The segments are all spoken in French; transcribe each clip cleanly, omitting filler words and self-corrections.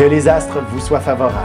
Que les astres vous soient favorables.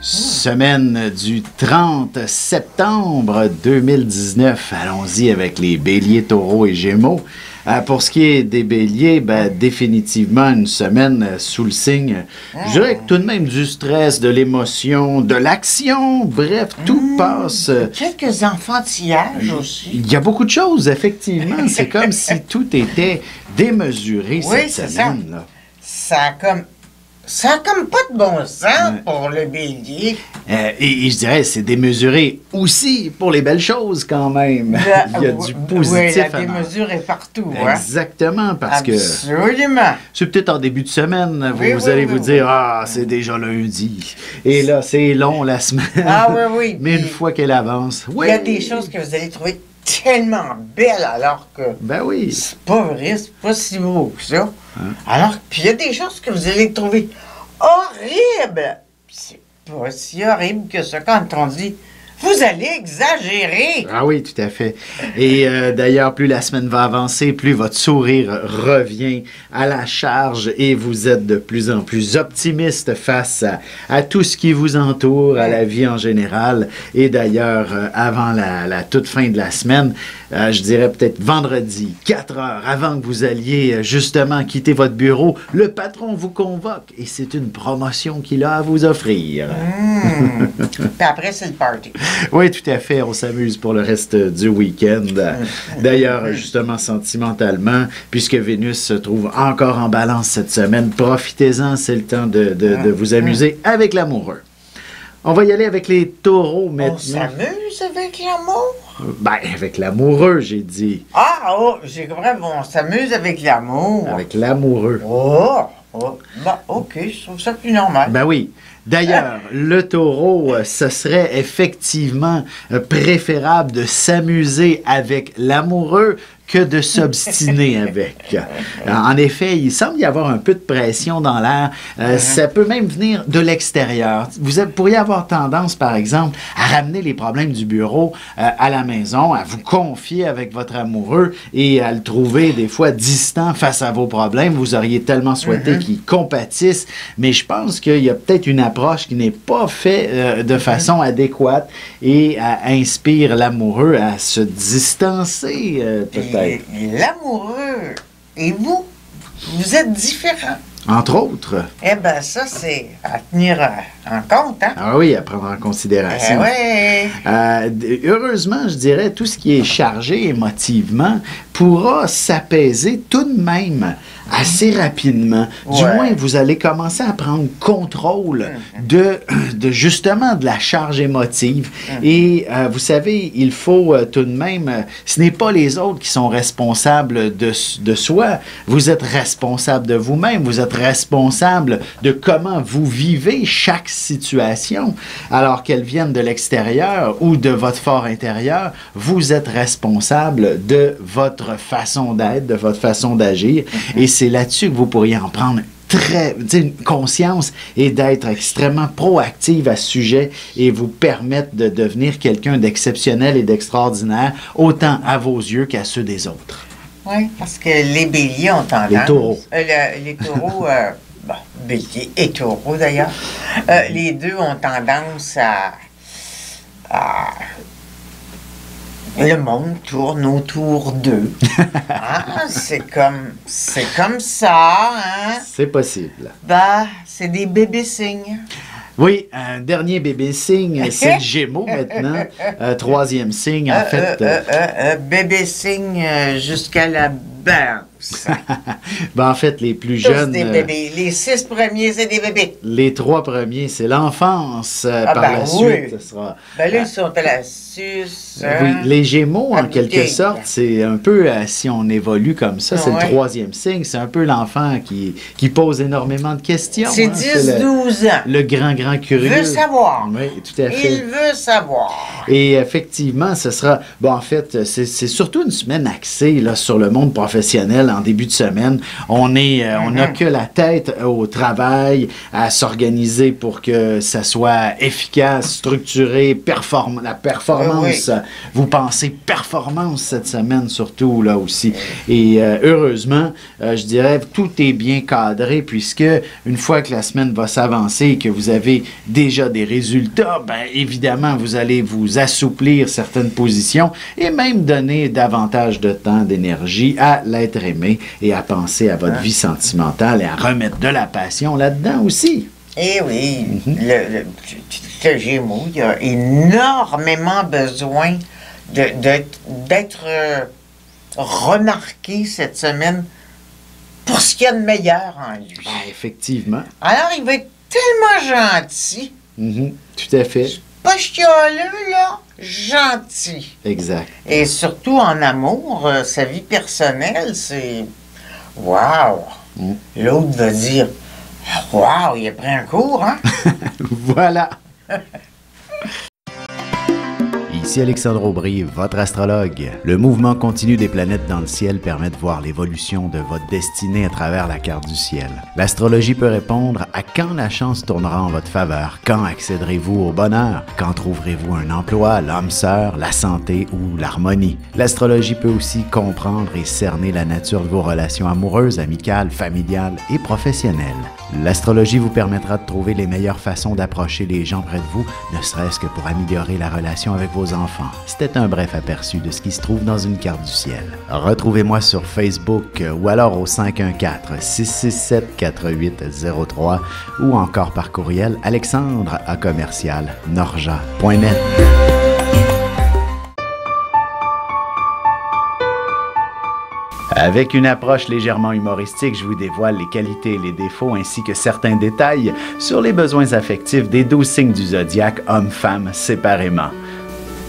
Semaine du 30 septembre 2019. Allons-y avec les béliers, taureaux et gémeaux. Pour ce qui est des béliers, définitivement une semaine sous le signe, je dirais que tout de même du stress, de l'émotion, de l'action, bref, tout passe. Quelques enfantillages aussi. Il y a beaucoup de choses, effectivement. C'est comme si tout était démesuré cette semaine. Là. Ça a comme pas de bon sens pour le bélier. Et je dirais, c'est démesuré aussi pour les belles choses quand même. Il y a du positif. Oui, la démesure est partout. Exactement, parce Absolument. C'est peut-être en début de semaine, vous allez vous dire, c'est déjà lundi. Et là, c'est long la semaine. Ah oui. Mais une fois qu'elle avance, il y a des choses que vous allez trouver tellement belles alors que c'est pas vrai, c'est pas si beau que ça. Alors, puis il y a des choses que vous allez trouver horribles. C'est pas si horrible que ça quand on dit vous allez exagérer. Ah oui, tout à fait. Et d'ailleurs, plus la semaine va avancer, plus votre sourire revient à la charge et vous êtes de plus en plus optimiste face à tout ce qui vous entoure, à la vie en général. Et d'ailleurs, avant la toute fin de la semaine, je dirais peut-être vendredi, 4 heures avant que vous alliez justement quitter votre bureau, le patron vous convoque et c'est une promotion qu'il a à vous offrir. Puis après, c'est le party. Oui, tout à fait. On s'amuse pour le reste du week-end. D'ailleurs, justement, sentimentalement, puisque Vénus se trouve encore en balance cette semaine, profitez-en, c'est le temps de vous amuser avec l'amoureux. On va y aller avec les taureaux maintenant. On s'amuse avec l'amour? Avec l'amoureux, j'ai dit. J'ai compris. On s'amuse avec l'amour. Avec l'amoureux. OK, je trouve ça plus normal. Oui. D'ailleurs, le taureau, ce serait effectivement préférable de s'amuser avec l'amoureux que de s'obstiner avec. En effet, il semble y avoir un peu de pression dans l'air. Ça peut même venir de l'extérieur. Vous pourriez avoir tendance, par exemple, à ramener les problèmes du bureau à la maison, à vous confier avec votre amoureux et à le trouver des fois distant face à vos problèmes. Vous auriez tellement souhaité qu'il compatisse, mais je pense qu'il y a peut-être une approche qui n'est pas faite de façon adéquate et inspire l'amoureux à se distancer peut-être. L'amoureux et vous êtes différents. Entre autres. Ça, c'est à tenir en compte, hein? Ah oui, à prendre en considération. Heureusement, je dirais, tout ce qui est chargé émotivement pourra s'apaiser tout de même assez rapidement. Du moins, vous allez commencer à prendre contrôle de justement de la charge émotive. Et vous savez, il faut tout de même, ce n'est pas les autres qui sont responsables de soi. Vous êtes responsable de vous-même. Vous êtes responsable de comment vous vivez chaque situation. Alors qu'elle vienne de l'extérieur ou de votre fort intérieur, vous êtes responsable de votre façon d'être, de votre façon d'agir. Et c'est là-dessus que vous pourriez en prendre une conscience et d'être extrêmement proactive à ce sujet et vous permettre de devenir quelqu'un d'exceptionnel et d'extraordinaire, autant à vos yeux qu'à ceux des autres. Oui, parce que les béliers ont tendance... Les taureaux. Les taureaux, béliers et taureaux d'ailleurs, les deux ont tendance à... Le monde tourne autour d'eux. C'est comme ça, hein? C'est possible. C'est des bébés signes. Oui, un dernier bébé signe, c'est le Gémeaux maintenant. Troisième signe, en fait. Bébé signe jusqu'à la... Ben, en fait, les plus Tous jeunes... des bébés. Les 6 premiers, c'est des bébés. Les 3 premiers, c'est l'enfance. Par la suite, ce sera... Ben là, ils sont à la suce. Oui, les Gémeaux, en quelque Habité. sorte, c'est un peu, si on évolue comme ça, c'est le 3e signe. C'est un peu l'enfant qui pose énormément de questions. C'est 10-12 ans. Le grand curieux. Il veut savoir. Oui, tout à fait. Il veut savoir. Et effectivement, ce sera... Bon, en fait, c'est surtout une semaine axée là, sur le monde professionnel en début de semaine. On n'a que la tête au travail, à s'organiser pour que ça soit efficace, structuré, la performance. Oui. Vous pensez performance cette semaine, surtout, là aussi. Et heureusement, je dirais, tout est bien cadré, puisque une fois que la semaine va s'avancer et que vous avez déjà des résultats, bien évidemment, vous allez vous assouplir certaines positions et même donner davantage de temps, d'énergie à l'être aimé et à penser à votre vie sentimentale et à remettre de la passion là-dedans aussi. Eh oui, le Gémeaux, il a énormément besoin d'être remarqué cette semaine pour ce qu'il y a de meilleur en lui. Ben, effectivement. Alors, il va être tellement gentil. Tout à fait. Pas chialeux, là, gentil. Exact. Et surtout en amour, sa vie personnelle, c'est... Wow! L'autre va dire... Wow, il a pris un cours, hein? Voilà. Ici Alexandre Aubry, votre astrologue. Le mouvement continu des planètes dans le ciel permet de voir l'évolution de votre destinée à travers la carte du ciel. L'astrologie peut répondre à quand la chance tournera en votre faveur, quand accéderez-vous au bonheur, quand trouverez-vous un emploi, l'âme sœur, la santé ou l'harmonie. L'astrologie peut aussi comprendre et cerner la nature de vos relations amoureuses, amicales, familiales et professionnelles. L'astrologie vous permettra de trouver les meilleures façons d'approcher les gens près de vous, ne serait-ce que pour améliorer la relation avec vos enfants. C'était un bref aperçu de ce qui se trouve dans une carte du ciel. Retrouvez-moi sur Facebook ou alors au 514-667-4803 ou encore par courriel alexandre@norja.net. Avec une approche légèrement humoristique, je vous dévoile les qualités et les défauts ainsi que certains détails sur les besoins affectifs des 12 signes du zodiaque, hommes-femmes séparément.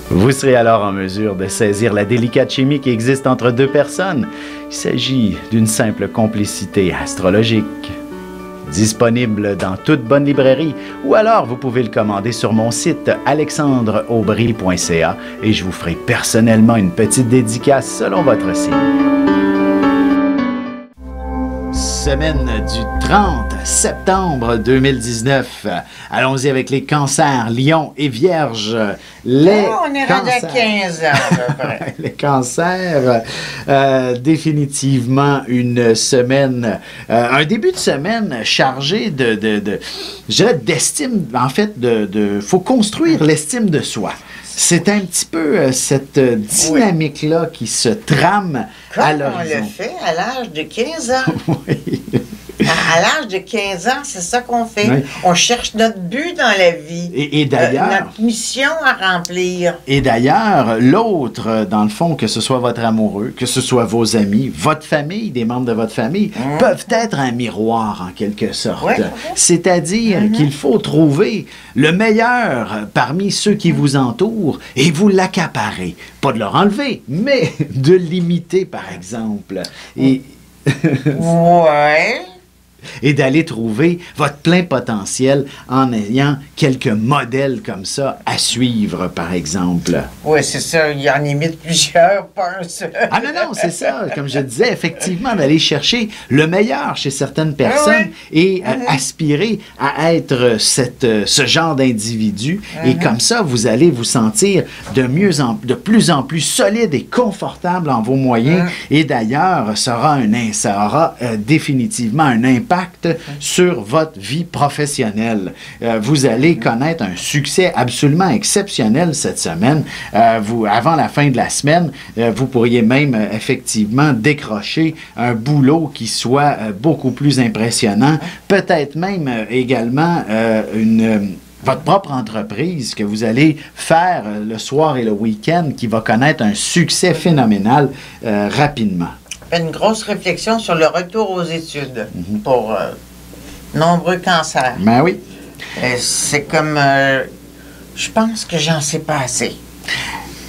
Vous serez alors en mesure de saisir la délicate chimie qui existe entre deux personnes. Il s'agit d'une simple complicité astrologique. Disponible dans toute bonne librairie ou alors vous pouvez le commander sur mon site alexandreaubry.ca et je vous ferai personnellement une petite dédicace selon votre signe. Semaine du 30 septembre 2019. Allons-y avec les cancers, lions et vierges. On est rendu à 15 ans, à peu près. Les cancers, définitivement une semaine, un début de semaine chargé je dirais d'estime, en fait, faut construire l'estime de soi. C'est un petit peu cette dynamique-là qui se trame à l'horizon. Comme on le fait à l'âge de 15 ans. Oui. À l'âge de 15 ans, c'est ça qu'on fait. Oui. On cherche notre but dans la vie. Et d'ailleurs... notre mission à remplir. Et d'ailleurs, l'autre, dans le fond, que ce soit votre amoureux, que ce soit vos amis, votre famille, des membres de votre famille, peuvent être un miroir, en quelque sorte. Ouais. C'est-à-dire qu'il faut trouver le meilleur parmi ceux qui vous entourent et vous l'accaparer. Pas de leur enlever, mais de l'imiter, par exemple. Et... Ouais. Et d'aller trouver votre plein potentiel en ayant quelques modèles comme ça à suivre, par exemple. Oui, c'est ça. Il en imite plusieurs, pas un seul. Ah non, c'est ça. Comme je disais, effectivement, d'aller chercher le meilleur chez certaines personnes et aspirer à être ce genre d'individu. Et comme ça, vous allez vous sentir de plus en plus solide et confortable en vos moyens. Et d'ailleurs, ça aura définitivement un impact sur votre vie professionnelle. Vous allez connaître un succès absolument exceptionnel cette semaine. Avant la fin de la semaine, vous pourriez même effectivement décrocher un boulot qui soit beaucoup plus impressionnant. Peut-être même également votre propre entreprise que vous allez faire le soir et le week-end qui va connaître un succès phénoménal rapidement. fait une grosse réflexion sur le retour aux études pour nombreux cancers. Ben oui. C'est comme... je pense que j'en sais pas assez.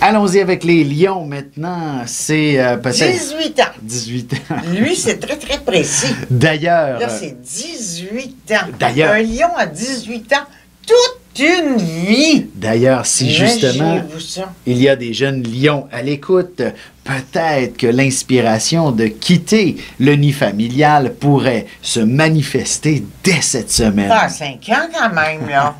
Allons-y avec les lions maintenant. C'est peut-être... 18 ans. 18 ans. Lui, c'est très, très précis. D'ailleurs... Là, c'est 18 ans. D'ailleurs... Un lion à 18 ans, toute une vie. D'ailleurs, si justement, ça. il y a des jeunes lions à l'écoute, peut-être que l'inspiration de quitter le nid familial pourrait se manifester dès cette semaine. Pas à 5 ans quand même, là.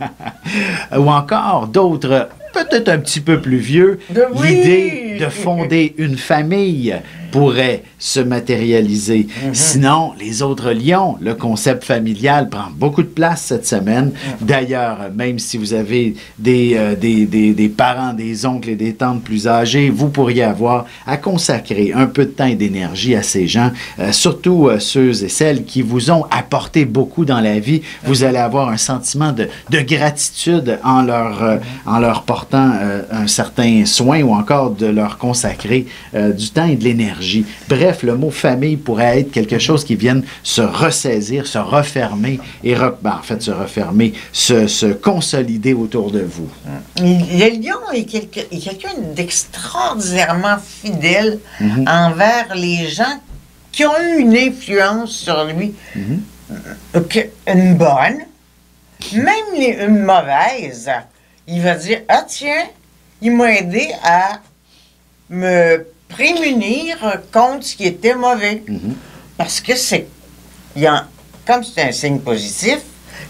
Ou encore d'autres... peut-être un petit peu plus vieux, l'idée de fonder une famille pourrait se matérialiser. Sinon, les autres lions, le concept familial prend beaucoup de place cette semaine. D'ailleurs, même si vous avez des parents, des oncles et des tantes plus âgés, vous pourriez avoir à consacrer un peu de temps et d'énergie à ces gens, surtout ceux et celles qui vous ont apporté beaucoup dans la vie. Vous allez avoir un sentiment de gratitude en leur portant un certain soin ou encore de leur consacrer du temps et de l'énergie. Bref, le mot famille pourrait être quelque chose qui vienne se ressaisir, se refermer et se refermer, se consolider autour de vous. Le lion est quelqu'un d'extraordinairement fidèle envers les gens qui ont eu une influence sur lui. Une bonne, même une mauvaise. Il va dire, ah tiens, il m'a aidé à me prémunir contre ce qui était mauvais. Parce que comme c'est un signe positif,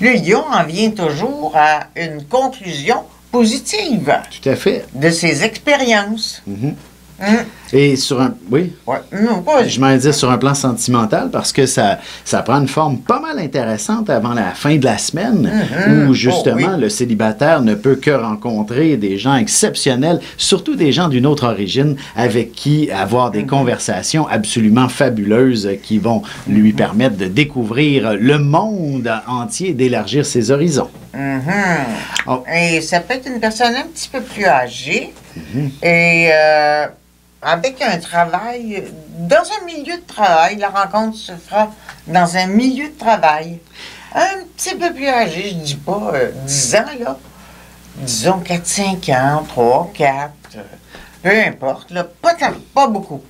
le lion en vient toujours à une conclusion positive. Tout à fait. De ses expériences. Et sur un... Oui? Ouais. Je m'en dire sur un plan sentimental parce que ça prend une forme pas mal intéressante avant la fin de la semaine où justement le célibataire ne peut que rencontrer des gens exceptionnels, surtout des gens d'une autre origine avec qui avoir des conversations absolument fabuleuses qui vont lui permettre de découvrir le monde entier, d'élargir ses horizons. Et ça peut être une personne un petit peu plus âgée et... avec un travail, dans un milieu de travail, la rencontre se fera dans un milieu de travail. Un petit peu plus âgé, je dis pas 10 ans, là. Disons 4-5 ans, 3, 4, peu importe, là, pas beaucoup.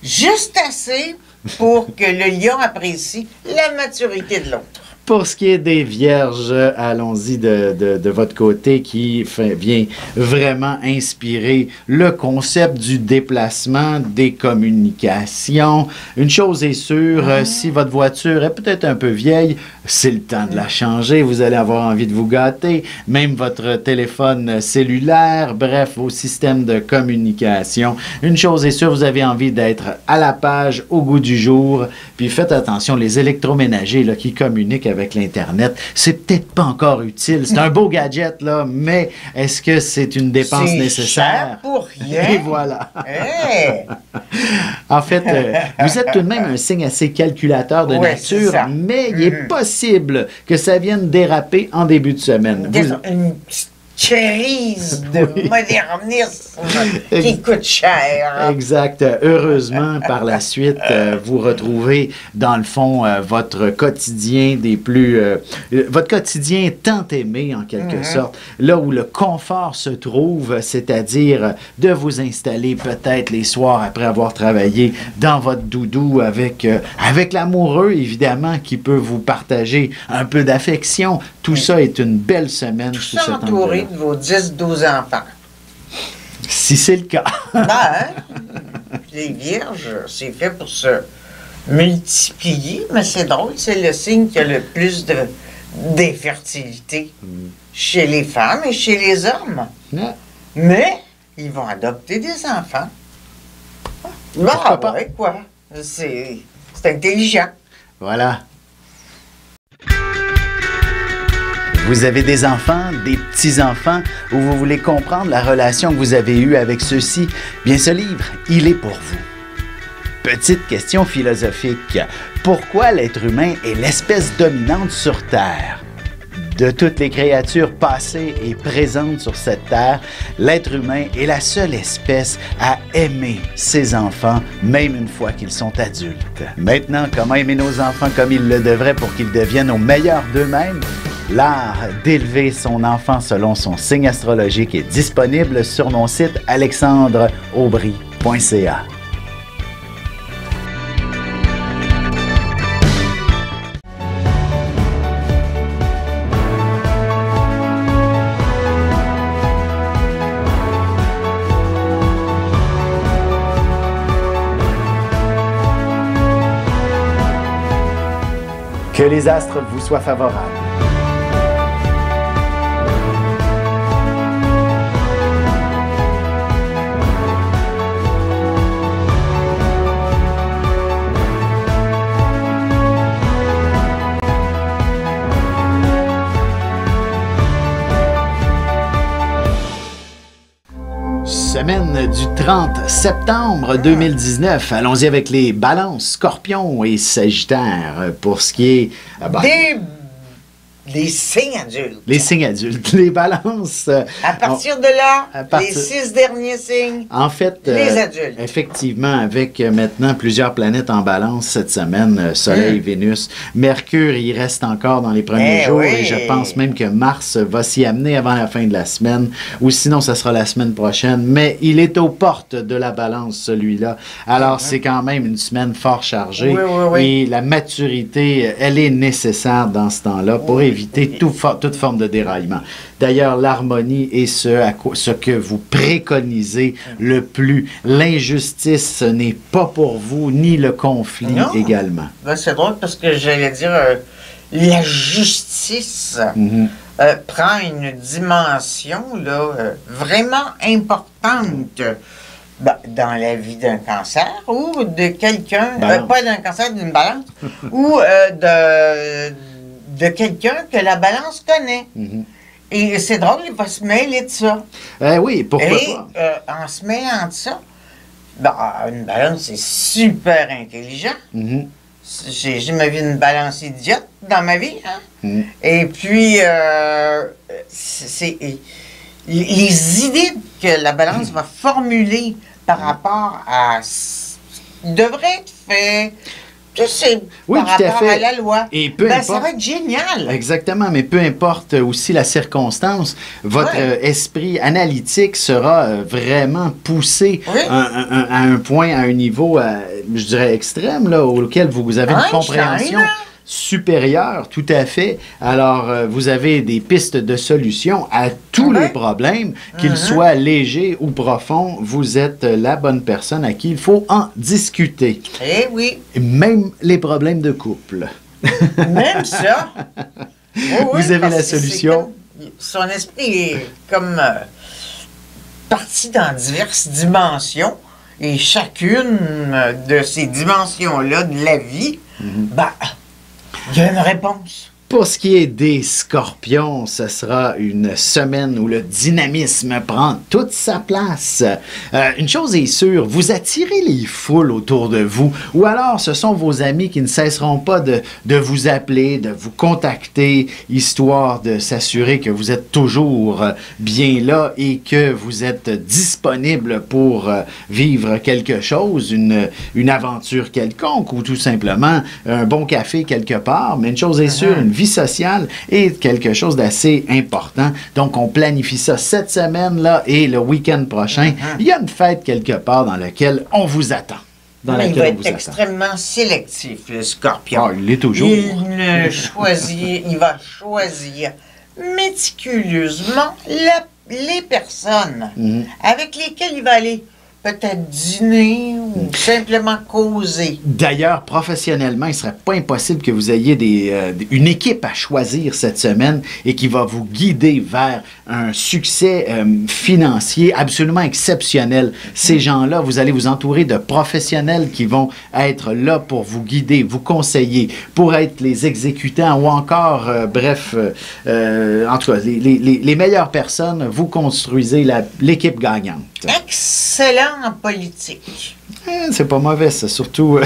Juste assez pour que le lion apprécie la maturité de l'autre. Pour ce qui est des vierges, allons-y de votre côté qui vient vraiment inspirer le concept du déplacement, des communications. Une chose est sûre, si votre voiture est peut-être un peu vieille, c'est le temps de la changer. Vous allez avoir envie de vous gâter. Même votre téléphone cellulaire, bref, vos systèmes de communication. Une chose est sûre, vous avez envie d'être à la page, au goût du jour. Puis faites attention, les électroménagers là, qui communiquent avec l'Internet, c'est peut-être pas encore utile. C'est un beau gadget, là, mais est-ce que c'est une dépense nécessaire? Cher pour rien. Et voilà. Hey. En fait, vous êtes tout de même un signe assez calculateur de nature, mais il est possible que ça vienne déraper en début de semaine. Une petite crise de modernisme qui coûte cher. Exact. Heureusement, par la suite, vous retrouvez, dans le fond, votre quotidien votre quotidien tant aimé, en quelque sorte, là où le confort se trouve, c'est-à-dire de vous installer peut-être les soirs après avoir travaillé dans votre doudou avec l'amoureux, évidemment, qui peut vous partager un peu d'affection. Tout ça est une belle semaine. Tout ça entouré de vos 10-12 enfants. Si c'est le cas. Les vierges, c'est fait pour se multiplier, mais c'est drôle, c'est le signe qui a le plus d'infertilité chez les femmes et chez les hommes. Mais ils vont adopter des enfants. Pourquoi pas? Quoi? C'est intelligent. Voilà. Vous avez des enfants, des petits-enfants, ou vous voulez comprendre la relation que vous avez eue avec ceux-ci? Bien, ce livre, il est pour vous. Petite question philosophique. Pourquoi l'être humain est l'espèce dominante sur Terre? De toutes les créatures passées et présentes sur cette terre, l'être humain est la seule espèce à aimer ses enfants, même une fois qu'ils sont adultes. Maintenant, comment aimer nos enfants comme ils le devraient pour qu'ils deviennent au meilleur d'eux-mêmes? L'art d'élever son enfant selon son signe astrologique est disponible sur mon site alexandreaubry.ca. Que les astres vous soient favorables. Semaine du 30 septembre 2019. Allons-y avec les balances, scorpions et sagittaires pour ce qui est... Les signes adultes. Les signes adultes. Les balances... À partir de là, les 6 derniers signes, en fait, les adultes. Effectivement, avec maintenant plusieurs planètes en balance cette semaine, Soleil, Vénus, Mercure, il reste encore dans les premiers jours et je pense même que Mars va s'y amener avant la fin de la semaine ou sinon, ça sera la semaine prochaine. Mais il est aux portes de la balance, celui-là. Alors, c'est quand même une semaine fort chargée et la maturité, elle est nécessaire dans ce temps-là pour éviter toute forme de déraillement. D'ailleurs, l'harmonie est ce que vous préconisez le plus. L'injustice, ce n'est pas pour vous, ni le conflit également. Ben, c'est drôle parce que j'allais dire, la justice prend une dimension là, vraiment importante. Dans la vie d'un cancer ou de quelqu'un, pas d'un cancer, d'une balance, ou de quelqu'un que la balance connaît. Et c'est drôle, il va se mêler de ça. Oui, pourquoi pas? En se mêlant de ça, une balance, c'est super intelligent. J'ai jamais vu une balance idiote dans ma vie. Hein? Et puis, les idées que la balance va formuler par rapport à... devrait être fait... Tu sais, par rapport à la loi. Et peu importe, ça va être génial. Exactement, mais peu importe aussi la circonstance, votre esprit analytique sera vraiment poussé à un point, à un niveau, je dirais, extrême, là, auquel vous avez une compréhension supérieure, tout à fait. Alors, vous avez des pistes de solution à tous les problèmes, qu'ils soient légers ou profonds. Vous êtes la bonne personne à qui il faut en discuter. Eh oui. Même les problèmes de couple. Même ça. Vous avez la solution. Son esprit est comme parti dans diverses dimensions. Et chacune de ces dimensions-là de la vie, il y a une réponse. Pour ce qui est des scorpions, ce sera une semaine où le dynamisme prend toute sa place. Une chose est sûre, vous attirez les foules autour de vous, ou alors ce sont vos amis qui ne cesseront pas de vous appeler, de vous contacter, histoire de s'assurer que vous êtes toujours bien là et que vous êtes disponible pour vivre quelque chose, une aventure quelconque, ou tout simplement un bon café quelque part. Mais une chose est sûre, une vie sociale est quelque chose d'assez important. Donc, on planifie ça cette semaine-là et le week-end prochain. Il y a une fête quelque part dans laquelle on vous attend. Il va être extrêmement sélectif, le scorpion. Il l'est toujours. Il va choisir méticuleusement les personnes avec lesquelles il va aller peut-être dîner ou simplement causer. D'ailleurs, professionnellement, il ne serait pas impossible que vous ayez une équipe à choisir cette semaine et qui va vous guider vers un succès financier absolument exceptionnel. Ces gens-là, vous allez vous entourer de professionnels qui vont être là pour vous guider, vous conseiller, pour être les exécutants ou encore, en tout cas, les meilleures personnes. Vous construisez l'équipe gagnante. Excellent en politique. C'est pas mauvais, ça. Surtout,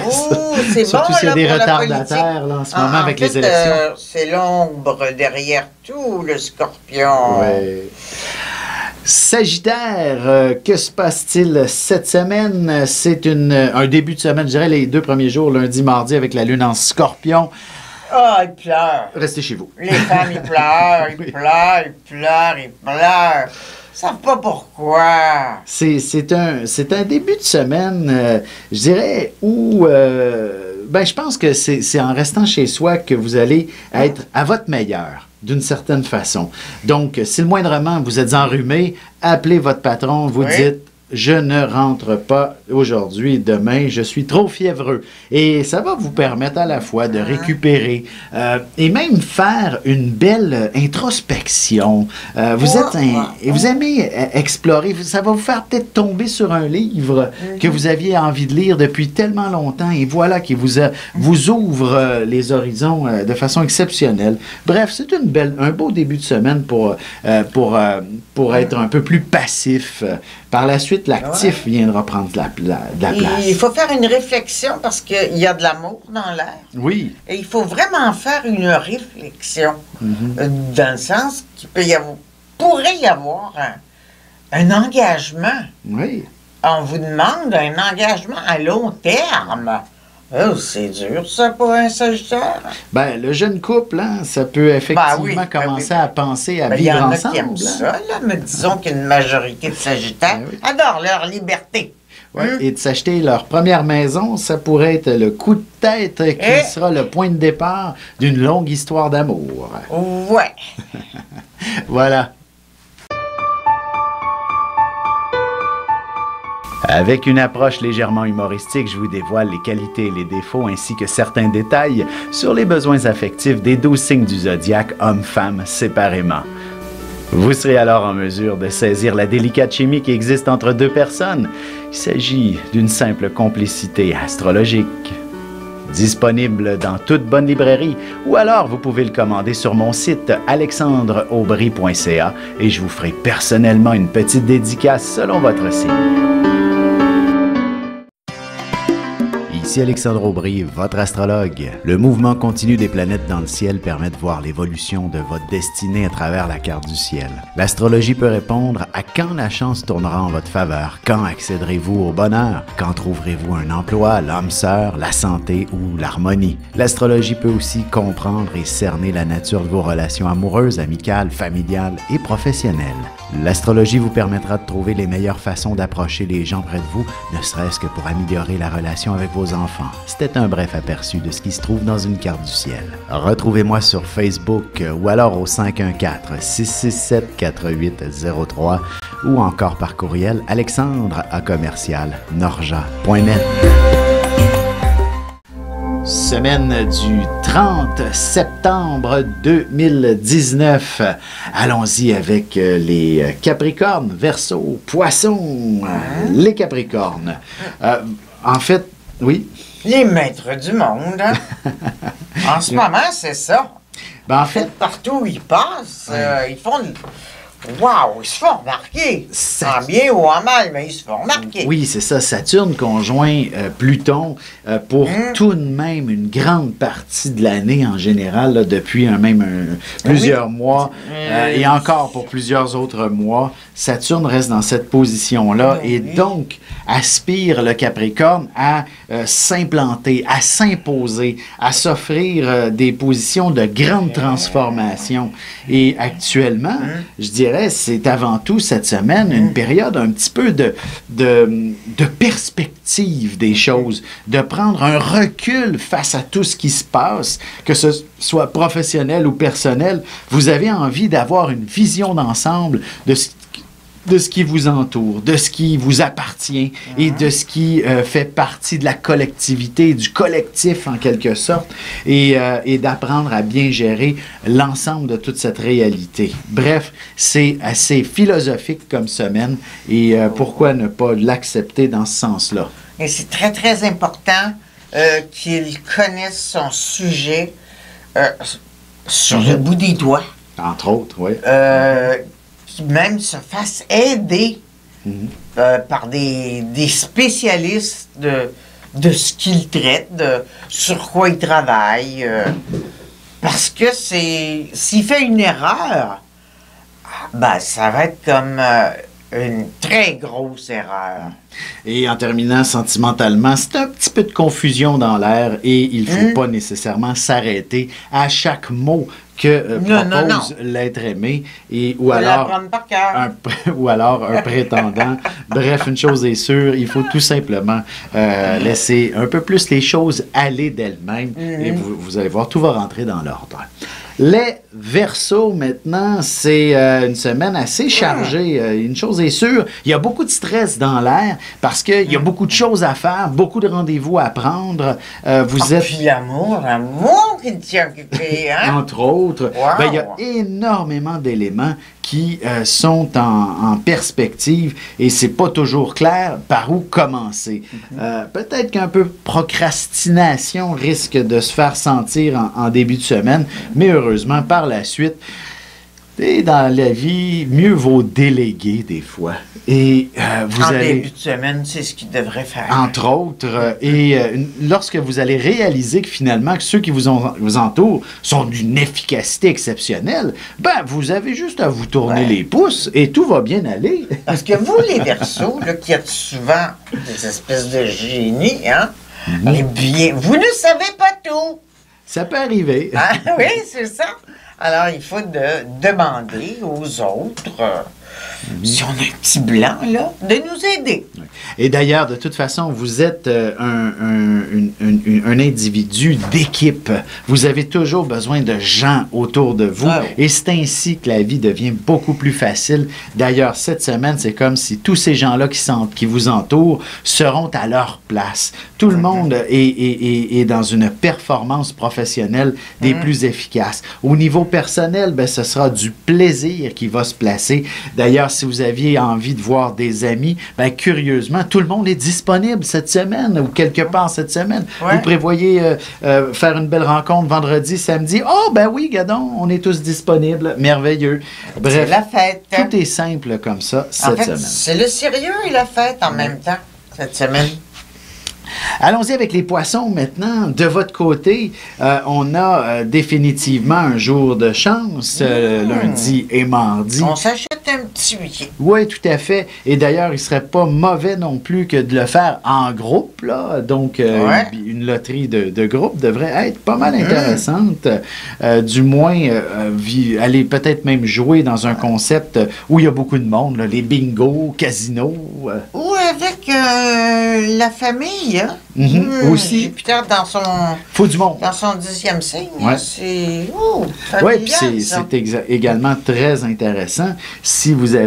surtout s'il y a des retardataires là, en ce moment avec les élections. C'est l'ombre derrière tout, le Scorpion. Oui. Sagittaire, que se passe-t-il cette semaine? C'est un début de semaine, je dirais les 2 premiers jours, lundi, mardi, avec la lune en Scorpion. Ah, ils pleurent. Restez chez vous. Les femmes, ils pleurent, ils pleurent, ils pleurent, ils pleurent. Ils savent pas pourquoi. C'est un début de semaine, je dirais, où... je pense que c'est en restant chez soi que vous allez être à votre meilleur, d'une certaine façon. Donc, si le moindrement vous êtes enrhumé, appelez votre patron, vous dites « Je ne rentre pas aujourd'hui, demain, je suis trop fiévreux. » Et ça va vous permettre à la fois de récupérer et même faire une belle introspection. Vous aimez explorer, ça va vous faire peut-être tomber sur un livre que vous aviez envie de lire depuis tellement longtemps et voilà qui vous ouvre les horizons de façon exceptionnelle. Bref, c'est un beau début de semaine pour être un peu plus passif. Par la suite, l'actif viendra prendre de la place. Il faut faire une réflexion parce qu'il y a de l'amour dans l'air. Oui. Et il faut vraiment faire une réflexion. Dans le sens qu'il pourrait y avoir un engagement. Oui. On vous demande un engagement à long terme. Oh, c'est dur, ça, pour un Sagittaire. Le jeune couple, hein, ça peut effectivement commencer à penser à vivre ensemble. Il y en a qui aiment ça, là, mais disons qu'une majorité de Sagittaires adorent leur liberté. Ouais, et de s'acheter leur première maison, ça pourrait être le coup de tête qui sera le point de départ d'une longue histoire d'amour. Ouais. Voilà. Avec une approche légèrement humoristique, je vous dévoile les qualités et les défauts ainsi que certains détails sur les besoins affectifs des 12 signes du zodiaque, hommes-femmes, séparément. Vous serez alors en mesure de saisir la délicate chimie qui existe entre 2 personnes. Il s'agit d'une simple complicité astrologique. Disponible dans toute bonne librairie ou alors vous pouvez le commander sur mon site alexandreaubry.ca et je vous ferai personnellement une petite dédicace selon votre signe. Ici Alexandre Aubry, votre astrologue. Le mouvement continu des planètes dans le ciel permet de voir l'évolution de votre destinée à travers la carte du ciel. L'astrologie peut répondre à quand la chance tournera en votre faveur, quand accéderez-vous au bonheur, quand trouverez-vous un emploi, l'âme sœur, la santé ou l'harmonie. L'astrologie peut aussi comprendre et cerner la nature de vos relations amoureuses, amicales, familiales et professionnelles. L'astrologie vous permettra de trouver les meilleures façons d'approcher les gens près de vous, ne serait-ce que pour améliorer la relation avec vos enfants. C'était un bref aperçu de ce qui se trouve dans une carte du ciel. Retrouvez-moi sur Facebook ou alors au 514-667-4803 ou encore par courriel alexandre@norja.net. Semaine du 30 septembre 2019. Allons-y avec les Capricornes, Verseau, Poissons, les Capricornes. En fait, oui. Les maîtres du monde. Hein? En ce moment, c'est ça. En fait, partout où ils passent, ils font... Wow, ils se font remarquer. En bien ou en mal, mais ils se font remarquer. Oui, c'est ça. Saturne conjoint Pluton pour tout de même une grande partie de l'année en général, là, depuis plusieurs mois et encore pour plusieurs autres mois. Saturne reste dans cette position-là et donc aspire le Capricorne à s'implanter, à s'imposer, à s'offrir des positions de grande transformation. Et actuellement, je dirais, c'est avant tout cette semaine une période un petit peu de perspective des choses, de prendre un recul face à tout ce qui se passe, que ce soit professionnel ou personnel. Vous avez envie d'avoir une vision d'ensemble de ce qui vous entoure, de ce qui vous appartient et de ce qui fait partie de la collectivité, du collectif en quelque sorte, et d'apprendre à bien gérer l'ensemble de toute cette réalité. Bref, c'est assez philosophique comme semaine et pourquoi ne pas l'accepter dans ce sens-là? Et c'est très, très important qu'il connaisse son sujet sur le bout des doigts. Entre autres, oui. Qui même se fasse aider par des spécialistes de ce qu'ils traitent, sur quoi ils travaillent. Parce que s'il fait une erreur, ben, ça va être comme une très grosse erreur. Et en terminant sentimentalement, c'est un petit peu de confusion dans l'air et il ne faut pas nécessairement s'arrêter à chaque mot que propose l'être aimé ou alors un prétendant. Bref, une chose est sûre, il faut tout simplement laisser un peu plus les choses aller d'elles-mêmes et vous allez voir, tout va rentrer dans l'ordre. Les Verseaux, maintenant, c'est une semaine assez chargée. Une chose est sûre, il y a beaucoup de stress dans l'air parce qu'il y a beaucoup de choses à faire, beaucoup de rendez-vous à prendre. Puis l'amour qui tient occupé, hein? Entre autres. Wow. Ben, il y a énormément d'éléments qui sont en perspective et c'est pas toujours clair par où commencer. Peut-être qu'un peu procrastination risque de se faire sentir en début de semaine, mais heureusement, par la suite, et dans la vie, mieux vaut déléguer des fois. Et en début de semaine, c'est ce qu'il devrait faire. Entre autres. Lorsque vous allez réaliser que finalement, que ceux qui vous entourent sont d'une efficacité exceptionnelle, ben, vous avez juste à vous tourner les pouces et tout va bien aller. Parce que vous, les Verseaux, là, qui êtes souvent des espèces de génies, hein, vous ne savez pas tout. Ça peut arriver. Ah, oui, c'est ça. Alors, il faut demander aux autres, si on a un petit blanc, là, de nous aider. Et d'ailleurs, de toute façon, vous êtes un individu d'équipe. Vous avez toujours besoin de gens autour de vous. Et c'est ainsi que la vie devient beaucoup plus facile. D'ailleurs, cette semaine, c'est comme si tous ces gens-là qui vous entourent seront à leur place. Tout le monde est dans une performance professionnelle des plus efficaces. Au niveau personnel, ben, ce sera du plaisir qui va se placer. D'ailleurs, si vous aviez envie de voir des amis, ben, curieusement, tout le monde est disponible cette semaine ou quelque part cette semaine. Vous prévoyez faire une belle rencontre vendredi, samedi. Oh, ben oui, gadon, on est tous disponibles. Merveilleux. Bref, c'est la fête. Tout est simple comme ça cette semaine. C'est le sérieux et la fête en même temps cette semaine. Allons-y avec les poissons maintenant. De votre côté, on a définitivement un jour de chance, lundi et mardi. On s'achète un petit week-end. Oui, tout à fait. Et d'ailleurs, il ne serait pas mauvais non plus que de le faire en groupe, là. Donc, une loterie de groupe devrait être pas mal intéressante. Du moins, aller peut-être même jouer dans un concept où il y a beaucoup de monde, là, les bingos, casinos. Ou avec la famille, hein? Aussi. Jupiter dans son... Faut du monde. Dans son 10e signe. C'est... Oui, puis c'est également très intéressant si vous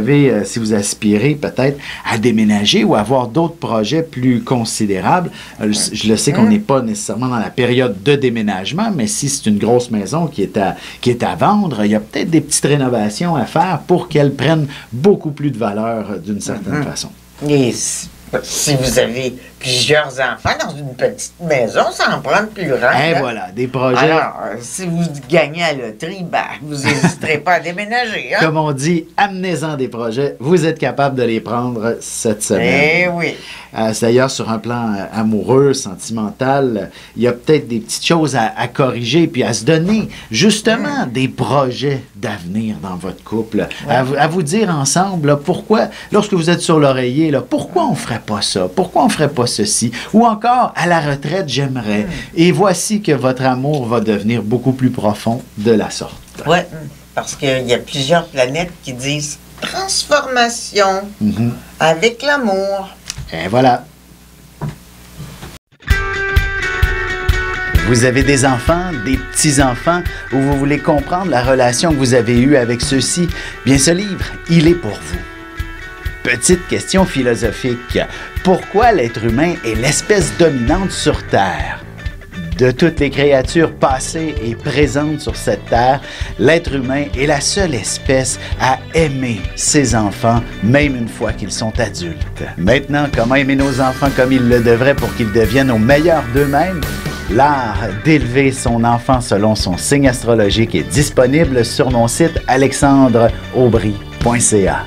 aspirez peut-être à déménager ou à avoir d'autres projets plus considérables. Je le sais qu'on n'est pas nécessairement dans la période de déménagement, mais si c'est une grosse maison qui est à vendre, il y a peut-être des petites rénovations à faire pour qu'elle prenne beaucoup plus de valeur d'une certaine façon. Et si vous avez plusieurs enfants dans une petite maison, ça en prend plus grand. Et voilà, des projets. Alors, si vous gagnez à la loterie, ben, vous n'hésiterez pas à déménager. Hein? Comme on dit, amenez-en des projets. Vous êtes capable de les prendre cette semaine. Eh oui. D'ailleurs, sur un plan amoureux, sentimental, il y a peut-être des petites choses à corriger puis à se donner, justement, des projets d'avenir dans votre couple. À vous dire ensemble, là, pourquoi, lorsque vous êtes sur l'oreiller, là, pourquoi on ne ferait pas ça? Pourquoi on ne ferait pas ceci? Ou encore, à la retraite, j'aimerais. Et voici que votre amour va devenir beaucoup plus profond de la sorte. Oui, parce qu'il y a plusieurs planètes qui disent transformation avec l'amour. Et voilà. Vous avez des enfants, des petits-enfants, ou vous voulez comprendre la relation que vous avez eue avec ceux-ci? Bien, ce livre, il est pour vous. Petite question philosophique. Pourquoi l'être humain est l'espèce dominante sur Terre? De toutes les créatures passées et présentes sur cette terre, l'être humain est la seule espèce à aimer ses enfants, même une fois qu'ils sont adultes. Maintenant, comment aimer nos enfants comme ils le devraient pour qu'ils deviennent au meilleur d'eux-mêmes? L'art d'élever son enfant selon son signe astrologique est disponible sur mon site alexandreaubry.ca.